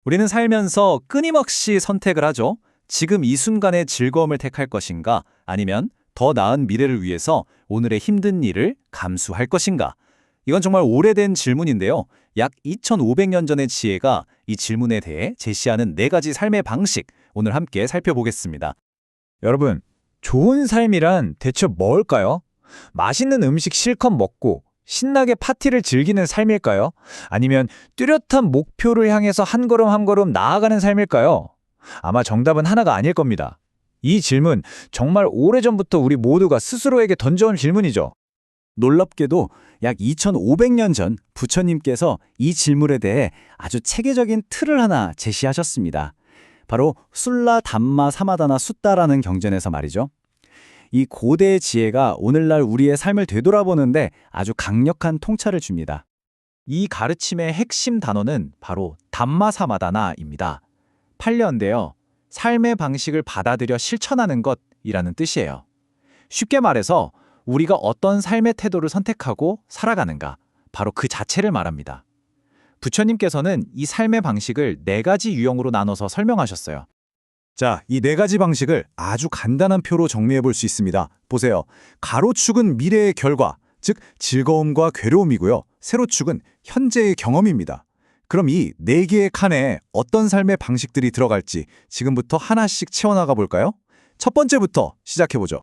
우리는 살면서 끊임없이 선택을 하죠. 지금 이 순간의 즐거움을 택할 것인가, 아니면 더 나은 미래를 위해서 오늘의 힘든 일을 감수할 것인가. 이건 정말 오래된 질문인데요. 약 2500년 전의 지혜가 이 질문에 대해 제시하는 4가지 삶의 방식, 오늘 함께 살펴보겠습니다. 여러분, 좋은 삶이란 대체 뭘까요? 맛있는 음식 실컷 먹고 신나게 파티를 즐기는 삶일까요? 아니면 뚜렷한 목표를 향해서 한 걸음 한 걸음 나아가는 삶일까요? 아마 정답은 하나가 아닐 겁니다. 이 질문, 정말 오래전부터 우리 모두가 스스로에게 던져온 질문이죠. 놀랍게도 약 2500년 전 부처님께서 이 질문에 대해 아주 체계적인 틀을 하나 제시하셨습니다. 바로 술라 담마 사마다나 숫다라는 경전에서 말이죠. 이 고대의 지혜가 오늘날 우리의 삶을 되돌아보는데 아주 강력한 통찰을 줍니다. 이 가르침의 핵심 단어는 바로 담마사마다나입니다. 팔려인데요. 삶의 방식을 받아들여 실천하는 것이라는 뜻이에요. 쉽게 말해서 우리가 어떤 삶의 태도를 선택하고 살아가는가, 바로 그 자체를 말합니다. 부처님께서는 이 삶의 방식을 4가지 유형으로 나눠서 설명하셨어요. 자, 이 4가지 방식을 아주 간단한 표로 정리해 볼 수 있습니다. 보세요. 가로축은 미래의 결과, 즉 즐거움과 괴로움이고요. 세로축은 현재의 경험입니다. 그럼 이 4개의 칸에 어떤 삶의 방식들이 들어갈지 지금부터 하나씩 채워나가 볼까요? 첫 번째부터 시작해 보죠.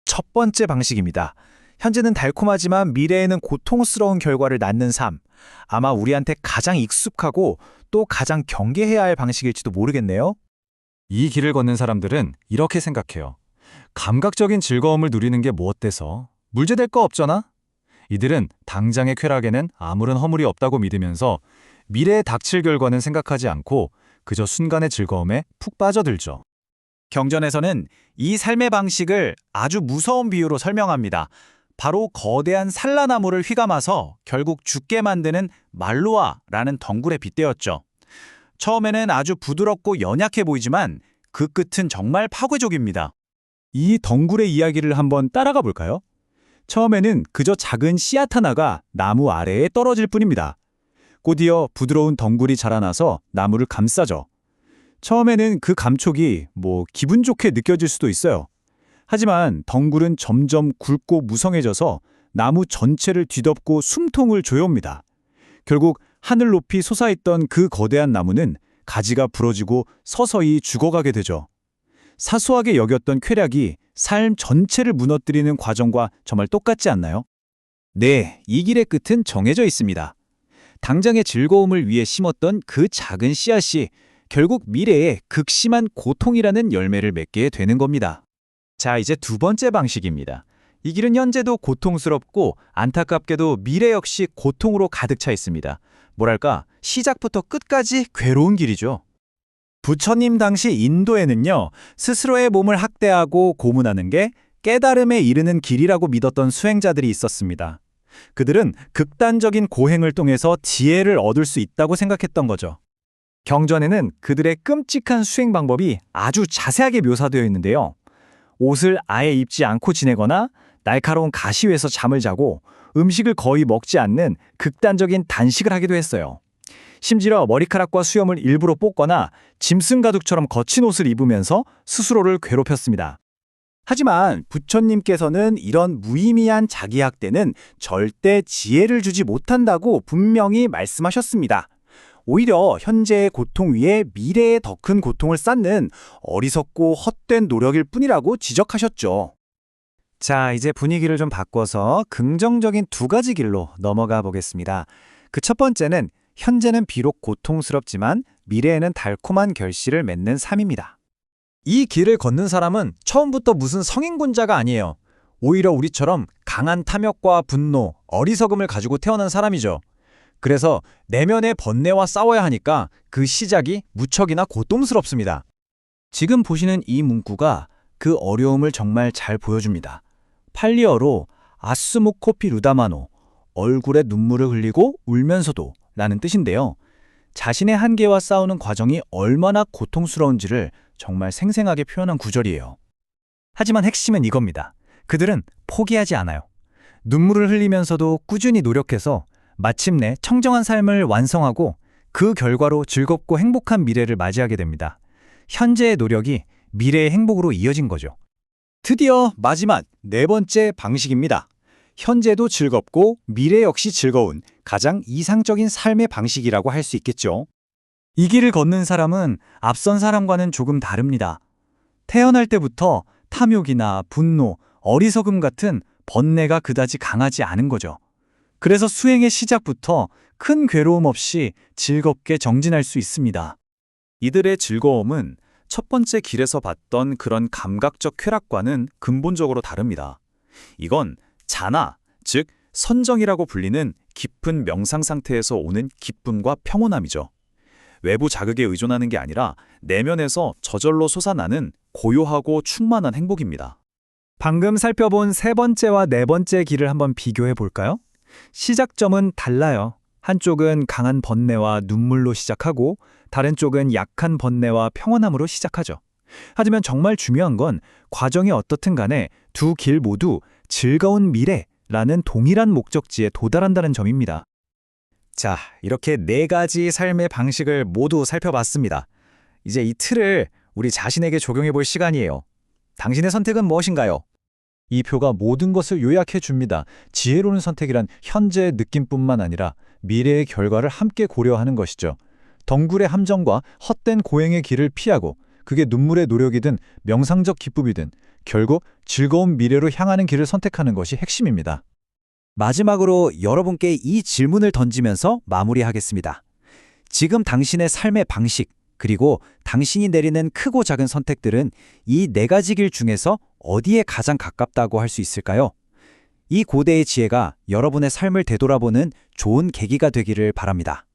첫 번째 방식입니다. 현재는 달콤하지만 미래에는 고통스러운 결과를 낳는 삶. 아마 우리한테 가장 익숙하고 또 가장 경계해야 할 방식일지도 모르겠네요. 이 길을 걷는 사람들은 이렇게 생각해요. 감각적인 즐거움을 누리는 게 뭐 어때서? 문제될 거 없잖아? 이들은 당장의 쾌락에는 아무런 허물이 없다고 믿으면서 미래에 닥칠 결과는 생각하지 않고 그저 순간의 즐거움에 푹 빠져들죠. 경전에서는 이 삶의 방식을 아주 무서운 비유로 설명합니다. 바로 거대한 산라나무를 휘감아서 결국 죽게 만드는 말로아라는 덩굴에 빗대었죠. 처음에는 아주 부드럽고 연약해 보이지만 그 끝은 정말 파괴적입니다. 이 덩굴의 이야기를 한번 따라가 볼까요? 처음에는 그저 작은 씨앗 하나가 나무 아래에 떨어질 뿐입니다. 곧이어 부드러운 덩굴이 자라나서 나무를 감싸죠. 처음에는 그 감촉이 기분 좋게 느껴질 수도 있어요. 하지만 덩굴은 점점 굵고 무성해져서 나무 전체를 뒤덮고 숨통을 조여옵니다. 결국 하늘 높이 솟아있던 그 거대한 나무는 가지가 부러지고 서서히 죽어가게 되죠. 사소하게 여겼던 쾌락이 삶 전체를 무너뜨리는 과정과 정말 똑같지 않나요? 네, 이 길의 끝은 정해져 있습니다. 당장의 즐거움을 위해 심었던 그 작은 씨앗이 결국 미래에 극심한 고통이라는 열매를 맺게 되는 겁니다. 자, 이제 두 번째 방식입니다. 이 길은 현재도 고통스럽고 안타깝게도 미래 역시 고통으로 가득 차 있습니다. 뭐랄까, 시작부터 끝까지 괴로운 길이죠. 부처님 당시 인도에는요, 스스로의 몸을 학대하고 고문하는 게 깨달음에 이르는 길이라고 믿었던 수행자들이 있었습니다. 그들은 극단적인 고행을 통해서 지혜를 얻을 수 있다고 생각했던 거죠. 경전에는 그들의 끔찍한 수행 방법이 아주 자세하게 묘사되어 있는데요. 옷을 아예 입지 않고 지내거나 날카로운 가시 위에서 잠을 자고 음식을 거의 먹지 않는 극단적인 단식을 하기도 했어요. 심지어 머리카락과 수염을 일부러 뽑거나 짐승 가죽처럼 거친 옷을 입으면서 스스로를 괴롭혔습니다. 하지만 부처님께서는 이런 무의미한 자기학대는 절대 지혜를 주지 못한다고 분명히 말씀하셨습니다. 오히려 현재의 고통 위에 미래의 더 큰 고통을 쌓는 어리석고 헛된 노력일 뿐이라고 지적하셨죠. 자, 이제 분위기를 좀 바꿔서 긍정적인 2가지 길로 넘어가 보겠습니다. 그 첫 번째는 현재는 비록 고통스럽지만 미래에는 달콤한 결실을 맺는 삶입니다. 이 길을 걷는 사람은 처음부터 무슨 성인군자가 아니에요. 오히려 우리처럼 강한 탐욕과 분노, 어리석음을 가지고 태어난 사람이죠. 그래서 내면의 번뇌와 싸워야 하니까 그 시작이 무척이나 고통스럽습니다. 지금 보시는 이 문구가 그 어려움을 정말 잘 보여줍니다. 팔리어로 아스모코피 루다마노, 얼굴에 눈물을 흘리고 울면서도 라는 뜻인데요. 자신의 한계와 싸우는 과정이 얼마나 고통스러운지를 정말 생생하게 표현한 구절이에요. 하지만 핵심은 이겁니다. 그들은 포기하지 않아요. 눈물을 흘리면서도 꾸준히 노력해서 마침내 청정한 삶을 완성하고 그 결과로 즐겁고 행복한 미래를 맞이하게 됩니다. 현재의 노력이 미래의 행복으로 이어진 거죠. 드디어 마지막 네 번째 방식입니다. 현재도 즐겁고 미래 역시 즐거운 가장 이상적인 삶의 방식이라고 할 수 있겠죠. 이 길을 걷는 사람은 앞선 사람과는 조금 다릅니다. 태어날 때부터 탐욕이나 분노, 어리석음 같은 번뇌가 그다지 강하지 않은 거죠. 그래서 수행의 시작부터 큰 괴로움 없이 즐겁게 정진할 수 있습니다. 이들의 즐거움은 첫 번째 길에서 봤던 그런 감각적 쾌락과는 근본적으로 다릅니다. 이건 자나, 즉 선정이라고 불리는 깊은 명상 상태에서 오는 기쁨과 평온함이죠. 외부 자극에 의존하는 게 아니라 내면에서 저절로 솟아나는 고요하고 충만한 행복입니다. 방금 살펴본 세 번째와 네 번째 길을 한번 비교해 볼까요? 시작점은 달라요. 한쪽은 강한 번뇌와 눈물로 시작하고 다른 쪽은 약한 번뇌와 평온함으로 시작하죠. 하지만 정말 중요한 건 과정이 어떻든 간에 두 길 모두 즐거운 미래라는 동일한 목적지에 도달한다는 점입니다. 자, 이렇게 네 가지 삶의 방식을 모두 살펴봤습니다. 이제 이 틀을 우리 자신에게 적용해 볼 시간이에요. 당신의 선택은 무엇인가요? 이 표가 모든 것을 요약해 줍니다. 지혜로운 선택이란 현재의 느낌뿐만 아니라 미래의 결과를 함께 고려하는 것이죠. 덩굴의 함정과 헛된 고행의 길을 피하고 그게 눈물의 노력이든 명상적 기쁨이든 결국 즐거운 미래로 향하는 길을 선택하는 것이 핵심입니다. 마지막으로 여러분께 이 질문을 던지면서 마무리하겠습니다. 지금 당신의 삶의 방식, 그리고 당신이 내리는 크고 작은 선택들은 이 네 가지 길 중에서 어디에 가장 가깝다고 할 수 있을까요? 이 고대의 지혜가 여러분의 삶을 되돌아보는 좋은 계기가 되기를 바랍니다.